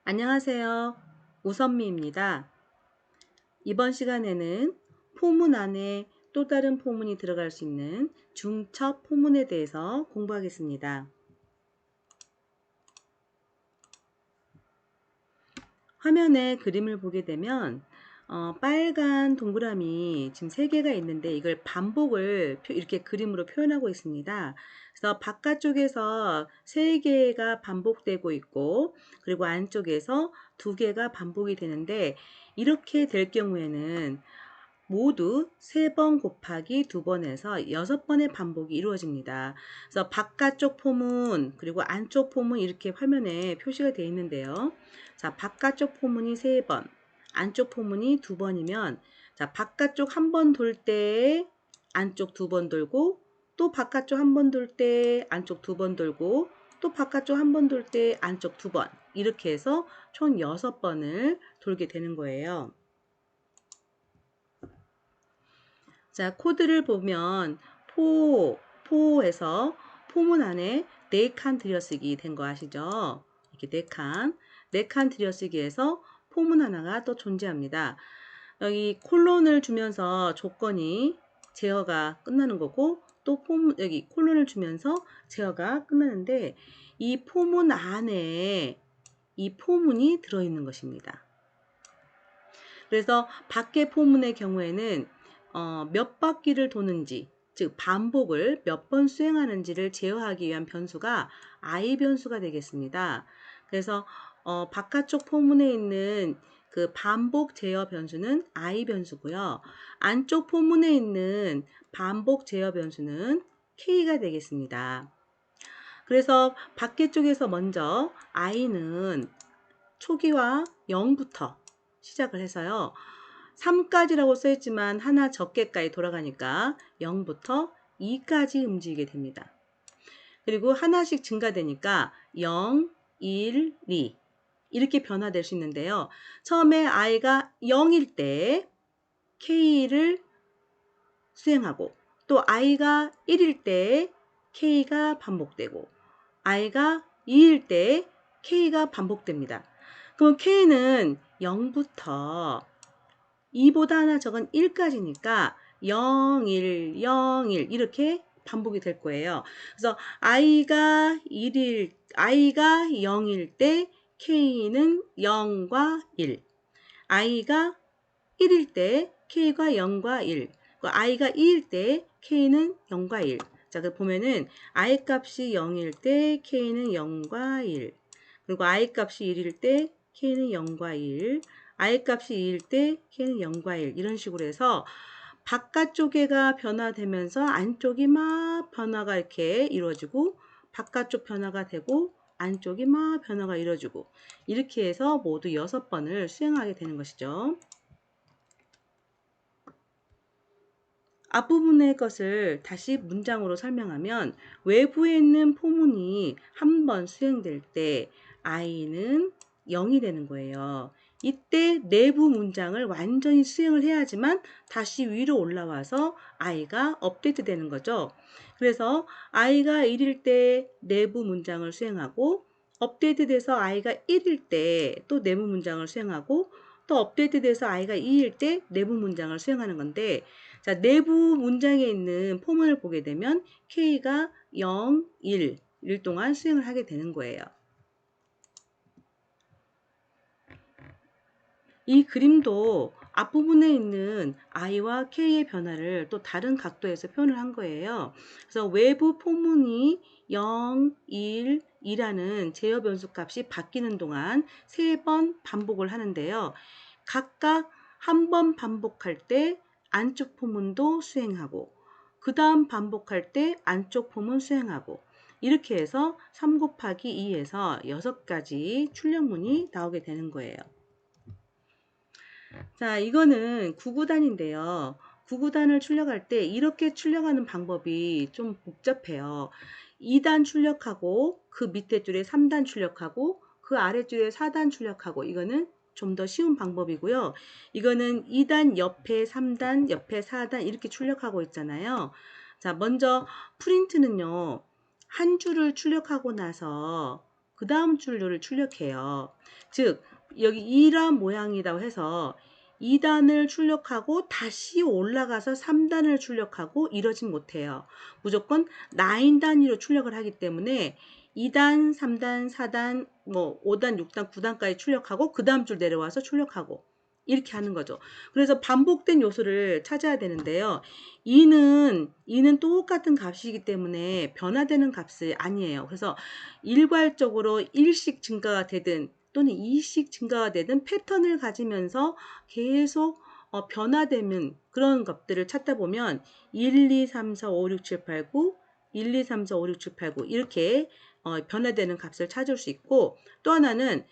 안녕하세요. 우선미입니다. 이번 시간에는 포문 안에 또 다른 포문이 들어갈 수 있는 중첩 포문에 대해서 공부하겠습니다. 화면에 그림을 보게 되면 빨간 동그라미 지금 3개가 있는데 이걸 반복을 이렇게 그림으로 표현하고 있습니다. 그래서 바깥쪽에서 3개가 반복되고 있고 그리고 안쪽에서 2개가 반복이 되는데 이렇게 될 경우에는 모두 3번 곱하기 2번에서 6번의 반복이 이루어집니다. 그래서 바깥쪽 포문 그리고 안쪽 포문 이렇게 화면에 표시가 되어 있는데요. 자, 바깥쪽 포문이 3번, 안쪽 포문이 2번이면 자, 바깥쪽 한 번 돌 때 안쪽 2번 돌고 또 바깥쪽 한 번 돌 때 안쪽 2번 돌고 또 바깥쪽 한 번 돌 때 안쪽 2번 이렇게 해서 총 6번을 돌게 되는 거예요. 자, 코드를 보면 포에서 포문 안에 4칸 들여쓰기 된 거 아시죠? 이렇게 4칸 들여쓰기에서 포문 하나가 또 존재합니다. 여기 콜론을 주면서 조건이 제어가 끝나는 거고 또 여기 콜론을 주면서 제어가 끝나는데 이 포문 안에 이 포문이 들어있는 것입니다. 그래서 밖의 포문의 경우에는 몇 바퀴를 도는지 즉 반복을 몇 번 수행하는지를 제어하기 위한 변수가 I 변수가 되겠습니다. 그래서 바깥쪽 포문에 있는 그 반복 제어 변수는 I 변수고요. 안쪽 포문에 있는 반복 제어 변수는 K가 되겠습니다. 그래서 밖에 쪽에서 먼저 I는 초기화 0부터 시작을 해서요. 3까지라고 써있지만 하나 적게까지 돌아가니까 0부터 2까지 움직이게 됩니다. 그리고 하나씩 증가되니까 0, 1, 2 이렇게 변화될 수 있는데요. 처음에 i가 0일 때 k를 수행하고 또 i가 1일 때 k가 반복되고 i가 2일 때 k가 반복됩니다. 그럼 k는 0부터 2보다 하나 적은 1까지니까 0, 1, 0, 1 이렇게 반복이 될 거예요. 그래서 i가 0일 때 k는 0과 1, i가 1일 때 k가 0과 1, i가 2일 때 k는 0과 1. 자, 그 보면은 i 값이 0일 때 k는 0과 1, 그리고 i 값이 1일 때 k는 0과 1, i 값이 2일 때 k는 0과 1 이런 식으로 해서 바깥쪽에가 변화되면서 안쪽이 막 변화가 이렇게 이루어지고 바깥쪽 변화가 되고 안쪽이 막 변화가 이루어지고 이렇게 해서 모두 6번을 수행하게 되는 것이죠. 앞부분의 것을 다시 문장으로 설명하면 외부에 있는 포문이 한 번 수행될 때 i는 0이 되는 거예요. 이때 내부 문장을 완전히 수행을 해야지만 다시 위로 올라와서 i가 업데이트 되는 거죠. 그래서 i가 1일 때 내부 문장을 수행하고 업데이트 돼서 i가 1일 때 또 내부 문장을 수행하고 또 업데이트 돼서 i가 2일 때 내부 문장을 수행하는 건데 자, 내부 문장에 있는 포문을 보게 되면 K가 0, 1 동안 수행을 하게 되는 거예요. 이 그림도 앞부분에 있는 I와 K의 변화를 또 다른 각도에서 표현을 한 거예요. 그래서 외부 포문이 0, 1, 2라는 제어 변수 값이 바뀌는 동안 3번 반복을 하는데요. 각각 한 번 반복할 때 안쪽 포문도 수행하고 그 다음 반복할 때 안쪽 포문 수행하고 이렇게 해서 3 곱하기 2에서 6가지 출력문이 나오게 되는 거예요. 자, 이거는 9구단인데요. 9구단을 출력할 때 이렇게 출력하는 방법이 좀 복잡해요. 2단 출력하고 그 밑에 줄에 3단 출력하고 그 아래 줄에 4단 출력하고 이거는 좀 더 쉬운 방법이고요. 이거는 2단 옆에 3단 옆에 4단 이렇게 출력하고 있잖아요. 자, 먼저 프린트는요. 한 줄을 출력하고 나서 그 다음 줄을 출력해요. 즉 여기 이런 모양이라고 해서 2단을 출력하고 다시 올라가서 3단을 출력하고 이러진 못해요. 무조건 라인 단위로 출력을 하기 때문에 2단, 3단, 4단, 뭐 5단, 6단, 9단까지 출력하고 그 다음 줄 내려와서 출력하고 이렇게 하는 거죠. 그래서 반복된 요소를 찾아야 되는데요. 2는 똑같은 값이기 때문에 변화되는 값이 아니에요. 그래서 일괄적으로 1씩 증가가 되든 또는 2씩 증가가 되든 패턴을 가지면서 계속 변화되는 그런 것들을 찾다 보면 1, 2, 3, 4, 5, 6, 7, 8, 9 1, 2, 3, 4, 5, 6, 7, 8, 9 이렇게 변화되는 값을 찾을 수 있고 또 하나는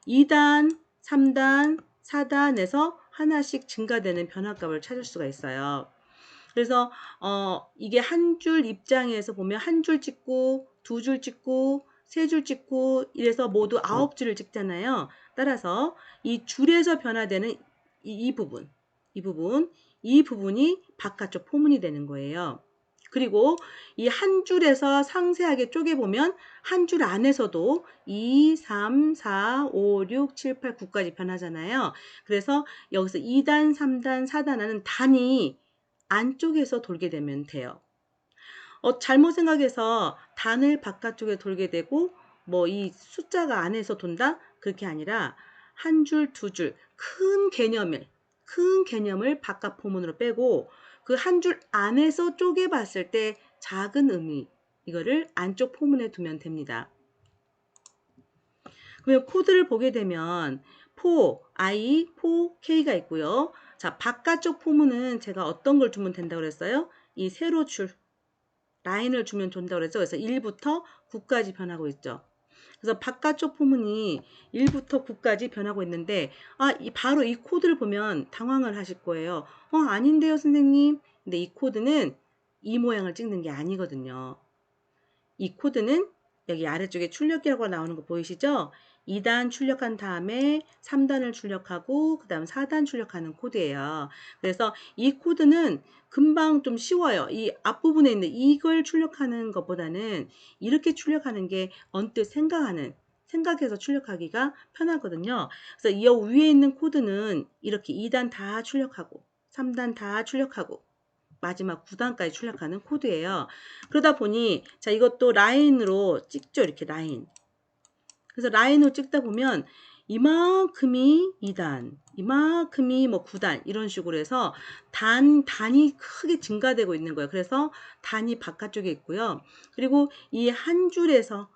2단, 3단, 4단에서 하나씩 증가되는 변화값을 찾을 수가 있어요. 그래서 이게 한 줄 입장에서 보면 한 줄 찍고 두 줄 찍고 세 줄 찍고 이래서 모두 9줄을 찍잖아요. 따라서 이 줄에서 변화되는 이 부분, 이 부분이 바깥쪽 포문이 되는 거예요. 그리고 이 한 줄에서 상세하게 쪼개보면 한 줄 안에서도 2, 3, 4, 5, 6, 7, 8, 9까지 변하잖아요. 그래서 여기서 2단, 3단, 4단 하는 단이 안쪽에서 돌게 되면 돼요. 잘못 생각해서 단을 바깥쪽에 돌게 되고 뭐 이 숫자가 안에서 돈다? 그렇게 아니라 한 줄, 두 줄, 큰 개념을 바깥 포문으로 빼고 그 한 줄 안에서 쪼개 봤을 때 작은 의미, 이거를 안쪽 포문에 두면 됩니다. 그러면 코드를 보게 되면 I, K가 있고요. 자, 바깥쪽 포문은 제가 어떤 걸 주면 된다고 그랬어요? 이 세로 줄, 라인을 주면 된다고 그랬죠. 그래서 1부터 9까지 변하고 있죠. 그래서 바깥쪽 포문이 1부터 9까지 변하고 있는데 바로 이 코드를 보면 당황을 하실 거예요. 아닌데요, 선생님. 근데 이 코드는 이 모양을 찍는 게 아니거든요. 이 코드는 여기 아래쪽에 출력이라고 나오는 거 보이시죠? 2단 출력한 다음에 3단을 출력하고 그 다음 4단 출력하는 코드예요. 그래서 이 코드는 금방 좀 쉬워요. 이 앞부분에 있는 이걸 출력하는 것보다는 이렇게 출력하는 게 언뜻 생각해서 출력하기가 편하거든요. 그래서 이 위에 있는 코드는 이렇게 2단 다 출력하고 3단 다 출력하고 마지막 9단까지 출력하는 코드예요. 그러다 보니 자 이것도 라인으로 찍죠. 이렇게 라인. 그래서 라인으로 찍다 보면 이만큼이 2단, 이만큼이 뭐 9단 이런 식으로 해서 단이 크게 증가되고 있는 거예요. 그래서 단이 바깥쪽에 있고요. 그리고 이 한 줄에서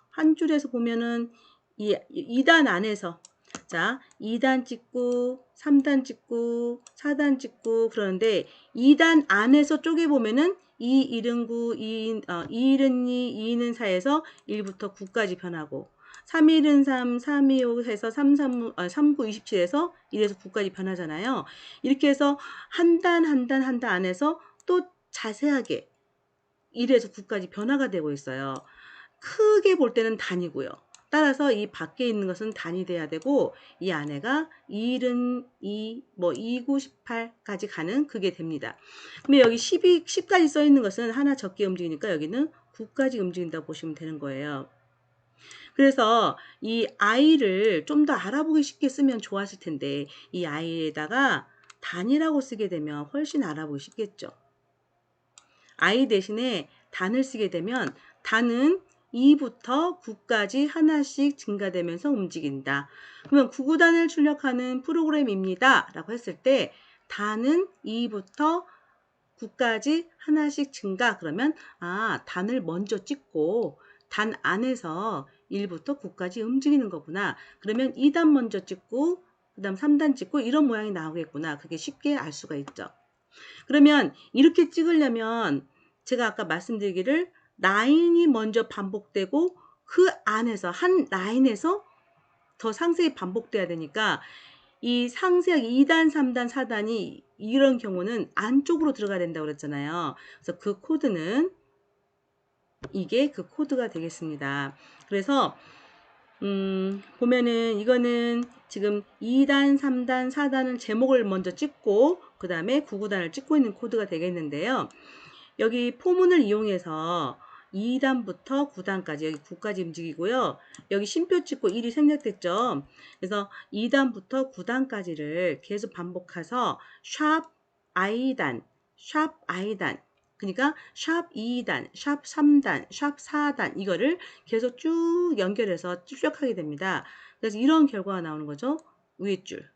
보면은 이 2단 안에서 자 2단 찍고 3단 찍고 4단 찍고 그러는데 2단 안에서 쪼개보면은 2, 1은 9, 2, 2은 2, 2는 4에서 1부터 9까지 변하고 3일은 3, 3, 2, 5 해서 3, 9, 27에서 1에서 9까지 변하잖아요. 이렇게 해서 한 단 안에서 또 자세하게 1에서 9까지 변화가 되고 있어요. 크게 볼 때는 단이고요. 따라서 이 밖에 있는 것은 단이 돼야 되고 이 안에가 1은 2, 뭐 2, 9, 18까지 가는 그게 됩니다. 근데 여기 10까지 써 있는 것은 하나 적게 움직이니까 여기는 9까지 움직인다고 보시면 되는 거예요. 그래서 이 I를 좀 더 알아보기 쉽게 쓰면 좋았을 텐데 이 I에다가 단이라고 쓰게 되면 훨씬 알아보기 쉽겠죠. I 대신에 단을 쓰게 되면 단은 2부터 9까지 하나씩 증가되면서 움직인다. 그러면 9구단을 출력하는 프로그램입니다. 라고 했을 때 단은 2부터 9까지 하나씩 증가. 그러면 단을 먼저 찍고 단 안에서 1부터 9까지 움직이는 거구나. 그러면 2단 먼저 찍고 그 다음 3단 찍고 이런 모양이 나오겠구나. 그게 쉽게 알 수가 있죠. 그러면 이렇게 찍으려면 제가 아까 말씀드리기를 라인이 먼저 반복되고 그 안에서 한 라인에서 더 상세히 반복돼야 되니까 이 상세하게 2단, 3단, 4단이 이런 경우는 안쪽으로 들어가야 된다고 그랬잖아요. 그래서 그 코드는 이게 그 코드가 되겠습니다. 그래서 보면은 이거는 지금 2단, 3단, 4단은 제목을 먼저 찍고 그 다음에 9구단을 찍고 있는 코드가 되겠는데요. 여기 포문을 이용해서 2단부터 9단까지 여기 9까지 움직이고요. 여기 쉼표 찍고 1이 생략됐죠. 그래서 2단부터 9단까지를 계속 반복해서 샵 i단, 샵 i단, 그러니까 샵 2단, 샵 3단, 샵 4단 이거를 계속 쭉 연결해서 출력하게 됩니다. 그래서 이런 결과가 나오는 거죠. 위에 줄.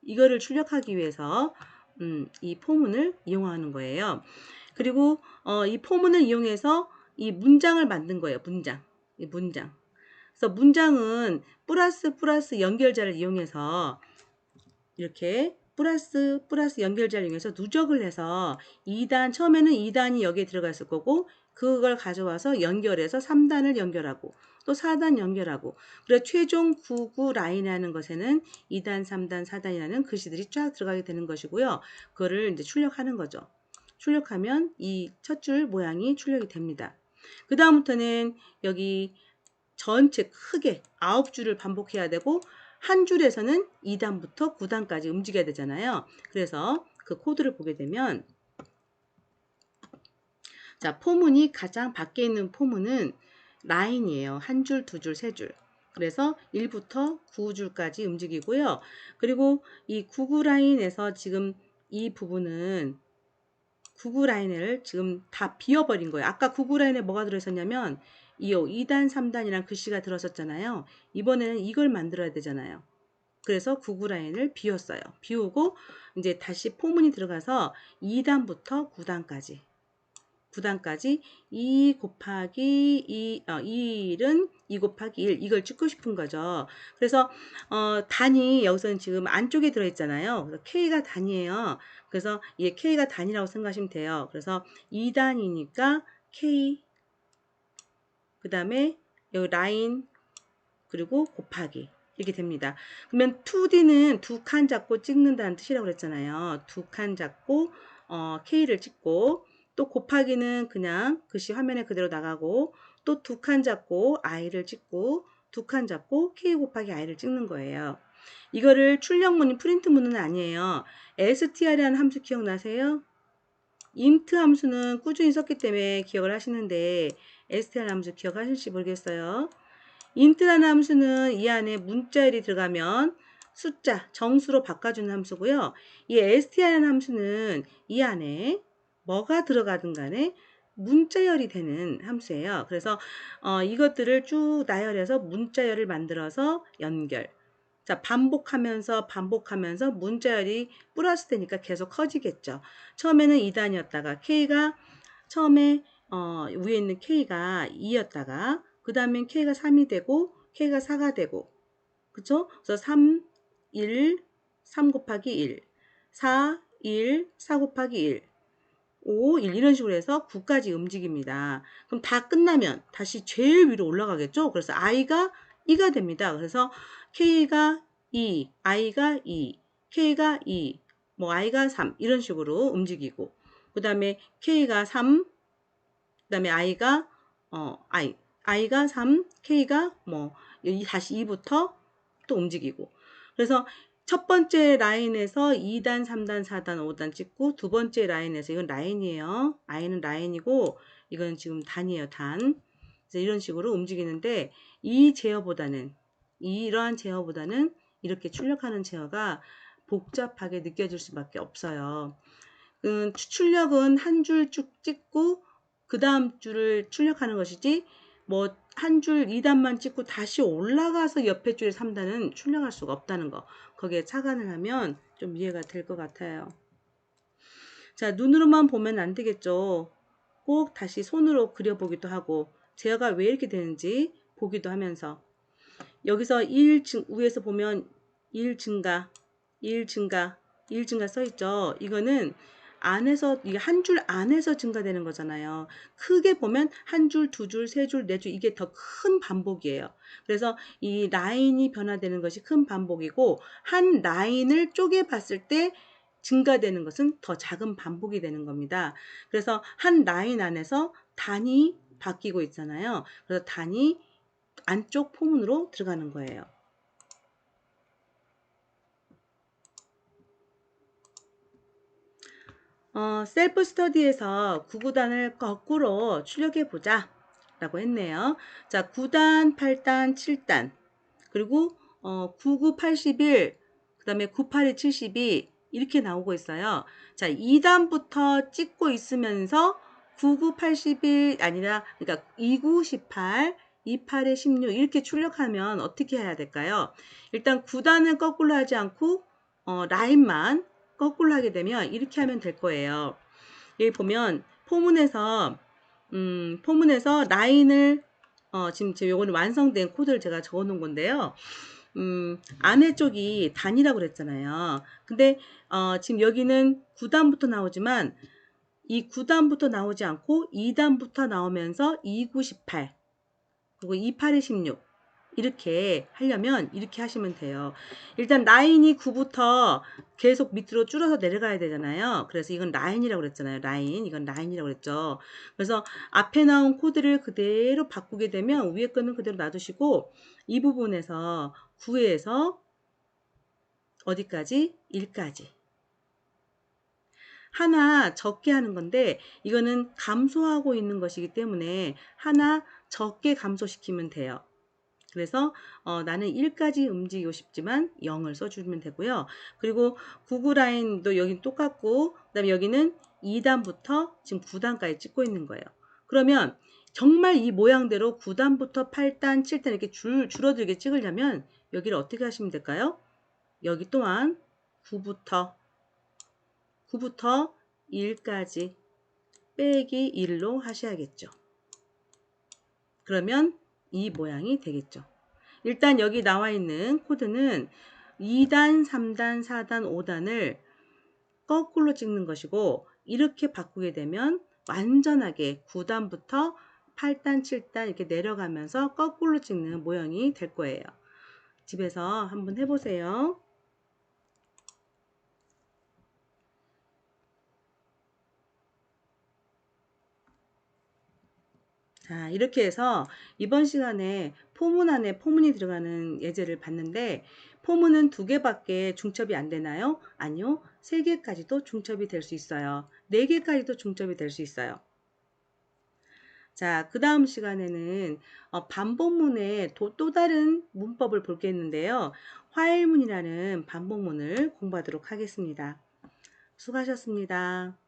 이거를 출력하기 위해서 이 포문을 이용하는 거예요. 그리고 이 포문을 이용해서 이 문장을 만든 거예요. 문장. 이 문장. 그래서 문장은 플러스 연결자를 이용해서 이렇게 플러스 연결자를 이용해서 누적을 해서 2단 처음에는 2단이 여기에 들어갔을 거고 그걸 가져와서 연결해서 3단을 연결하고 또 4단 연결하고 그래서 최종 99 라인에 하는 것에는 2단, 3단, 4단이라는 글씨들이 쫙 들어가게 되는 것이고요. 그거를 이제 출력하는 거죠. 출력하면 이 첫 줄 모양이 출력이 됩니다. 그 다음부터는 여기 전체 크게 9줄을 반복해야 되고 한 줄에서는 2단부터 9단까지 움직여야 되잖아요. 그래서 그 코드를 보게 되면 자, 포문이 가장 밖에 있는 포문은 라인이에요. 한 줄, 두 줄, 세 줄. 그래서 1부터 9줄까지 움직이고요. 그리고 이 99 라인에서 지금 이 부분은 99 라인을 지금 다 비워버린 거예요. 아까 99 라인에 뭐가 들어있었냐면 2단, 3단이란 글씨가 들어섰잖아요. 이번에는 이걸 만들어야 되잖아요. 그래서 99 라인을 비웠어요. 비우고 이제 다시 포문이 들어가서 2단부터 9단까지 9단까지 2 곱하기 1은 2 곱하기 1 이걸 찍고 싶은 거죠. 그래서 단이 여기서는 지금 안쪽에 들어있잖아요. 그래서 K가 단이에요. 그래서 이게 K가 단이라고 생각하시면 돼요. 그래서 2단이니까 K 그 다음에 여기 라인 그리고 곱하기 이렇게 됩니다. 그러면 2D는 두 칸 잡고 찍는다는 뜻이라고 그랬잖아요. 두 칸 잡고 K를 찍고 또 곱하기는 그냥 글씨 화면에 그대로 나가고 또 두 칸 잡고 I를 찍고 두 칸 잡고 K 곱하기 I를 찍는 거예요. 이거를 출력문이 프린트문은 아니에요. str이라는 함수 기억나세요? int 함수는 꾸준히 썼기 때문에 기억을 하시는데 str 함수 기억하실지 모르겠어요. int라는 함수는 이 안에 문자열이 들어가면 숫자, 정수로 바꿔주는 함수고요. 이 str이라는 함수는 이 안에 뭐가 들어가든 간에 문자열이 되는 함수예요. 그래서 이것들을 쭉 나열해서 문자열을 만들어서 연결. 자, 반복하면서 문자열이 플러스 되니까 계속 커지겠죠. 처음에는 2단이었다가 K가 처음에 위에 있는 K가 2였다가 그 다음엔 K가 3이 되고 K가 4가 되고 그쵸? 그래서 3, 1, 3 곱하기 1, 4, 1, 4 곱하기 1, 5, 1 이런 식으로 해서 9까지 움직입니다. 그럼 다 끝나면 다시 제일 위로 올라가겠죠? 그래서 I가 2가 됩니다. 그래서 K가 2, I가 2, K가 2, 뭐 I가 3 이런 식으로 움직이고 그 다음에 K가 3, 그 다음에 I가 3, K가 뭐 다시 2부터 또 움직이고 그래서 첫 번째 라인에서 2단, 3단, 4단, 5단 찍고 두 번째 라인에서 이건 라인이에요. I는 라인이고 이건 지금 단이에요. 단. 그래서 이런 식으로 움직이는데 이 제어보다는 이러한 제어보다는 이렇게 출력하는 제어가 복잡하게 느껴질 수밖에 없어요. 출력은 한 줄 쭉 찍고 그 다음 줄을 출력하는 것이지 뭐 한 줄 2단만 찍고 다시 올라가서 옆에 줄에 3단은 출력할 수가 없다는 거. 거기에 착안을 하면 좀 이해가 될 것 같아요. 자, 눈으로만 보면 안 되겠죠. 꼭 다시 손으로 그려보기도 하고 제어가 왜 이렇게 되는지 보기도 하면서 여기서 1 위에서 보면 1 증가, 1 증가, 1 증가 써 있죠. 이거는 안에서 이게 한 줄 안에서 증가되는 거잖아요. 크게 보면 한 줄, 두 줄, 세 줄, 네 줄 이게 더 큰 반복이에요. 그래서 이 라인이 변화되는 것이 큰 반복이고 한 라인을 쪼개 봤을 때 증가되는 것은 더 작은 반복이 되는 겁니다. 그래서 한 라인 안에서 단이 바뀌고 있잖아요. 그래서 단이 안쪽 포문으로 들어가는 거예요. 셀프 스터디에서 구구단을 거꾸로 출력해 보자 라고 했네요. 자, 9단, 8단, 7단, 그리고 99, 81, 그 다음에 98이 72 이렇게 나오고 있어요. 자, 2단부터 찍고 있으면서 99, 81 아니라 그러니까 29, 18, 28에 16 이렇게 출력하면 어떻게 해야 될까요? 일단 9단은 거꾸로 하지 않고 라인만 거꾸로 하게 되면 이렇게 하면 될 거예요. 여기 보면 포문에서 라인을 지금 요거는 완성된 코드를 제가 적어 놓은 건데요. 안에 쪽이 단이라고 그랬잖아요. 근데 지금 여기는 9단부터 나오지만 이 9단부터 나오지 않고 2단부터 나오면서 2, 9, 18 그리고 2, 8, 16 이렇게 하려면 이렇게 하시면 돼요. 일단 라인이 9부터 계속 밑으로 줄어서 내려가야 되잖아요. 그래서 이건 라인이라고 그랬잖아요. 라인. 이건 라인이라고 그랬죠. 그래서 앞에 나온 코드를 그대로 바꾸게 되면 위에 거는 그대로 놔두시고 이 부분에서 9에서 어디까지? 1까지. 하나 적게 하는 건데 이거는 감소하고 있는 것이기 때문에 하나 적게 감소시키면 돼요. 그래서 나는 1까지 움직이고 싶지만 0을 써주면 되고요. 그리고 99 라인도 여긴 똑같고 그다음에 여기는 2단부터 지금 9단까지 찍고 있는 거예요. 그러면 정말 이 모양대로 9단부터 8단, 7단 이렇게 줄어들게 찍으려면 여기를 어떻게 하시면 될까요? 여기 또한 9부터 1까지 빼기 1로 하셔야겠죠. 그러면 이 모양이 되겠죠. 일단 여기 나와 있는 코드는 2단, 3단, 4단, 5단을 거꾸로 찍는 것이고 이렇게 바꾸게 되면 완전하게 9단부터 8단, 7단 이렇게 내려가면서 거꾸로 찍는 모양이 될 거예요. 집에서 한번 해보세요. 자, 이렇게 해서 이번 시간에 포문 안에 포문이 들어가는 예제를 봤는데 포문은 2개밖에 중첩이 안 되나요? 아니요. 3개까지도 중첩이 될 수 있어요. 4개까지도 중첩이 될 수 있어요. 자, 그 다음 시간에는 반복문의 또 다른 문법을 볼겠는데요. 화일문이라는 반복문을 공부하도록 하겠습니다. 수고하셨습니다.